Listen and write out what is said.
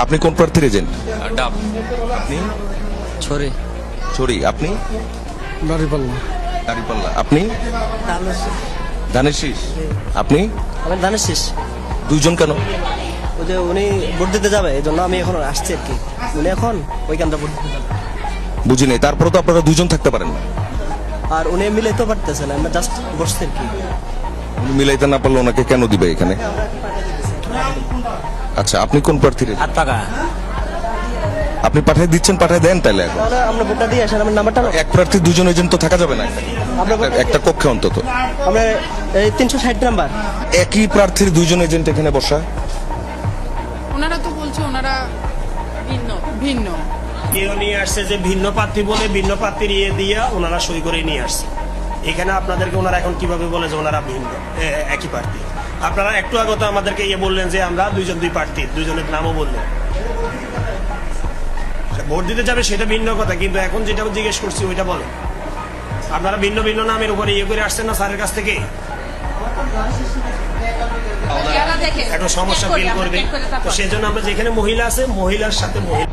আপনি কোন প্রার্থীর এজেন্ট? ডাব। আপনি? ছড়ি ছড়ি। আপনি? দাঁড়িপাল্লা। দাঁড়িপাল্লা। আপনি? ধানের শীষ। আপনি? আমি ধানের শেষ। দুইজন কেন? ওই যে উনি ভোট দিতে যাবে এই জন্য আমি এখন আসছি আর কি। উনি এখন ওইখানটা ভোট দিতে যাবে বুঝি নাই, তারপরে তো আপনারা দুইজন থাকতে পারেন না। আর উনি মিলাইতেও পারতেছে না, আমরা জাস্ট বসছি আর কি। উনি মিলাইতে না পারলে ওনাকে কেন দিবে এখানে? আচ্ছা, আপনি কোন প্রার্থীর agent? হাত পাকা আপনি পাঠাই দিচ্ছেন, পাঠাই দেন তাহলে এখন। তাহলে আমরা ভোটটা দিয়ে আসেন, আমার নাম্বারটা নাও। এক প্রার্থী দুজন এজেন্ট তো থাকা যাবে না আমরা ভোটটা একটা কক্ষে অন্তত। আমরা এই 360 নাম্বার। একই প্রার্থীর দুইজন এজেন্ট এখানে বসা। ওনারা তো বলছে ওনারা ভিন্ন ভিন্ন। কেউ নিয়ে আসছে যে ভিন্ন প্রার্থী বলে ভিন্ন প্রার্থীর ইয়ে দিয়ে ওনারা সই করে নিয়ে আসছে। এখানে আপনাদেরকে ওনারা এখন কিভাবে বলে যে ওনারা ভিন্ন একই প্রার্থী? আপনারা একটু আগে তো আমাদেরকে ইয়ে বললেন যে আমরা দুই প্রার্থী, দুজনের নামও বললেন। ভোট দিতে যাবে সেটা ভিন্ন কথা, কিন্তু এখন যেটা জিজ্ঞেস করছি ওইটা বলেন। আপনারা ভিন্ন ভিন্ন নামের উপরে ইয়ে করে আসছেন না স্যারের কাছ থেকে? একটা সমস্যা ফিল করবে, তো সেই জন্য আমরা যেখানে মহিলা আছে মহিলার সাথে মহিলা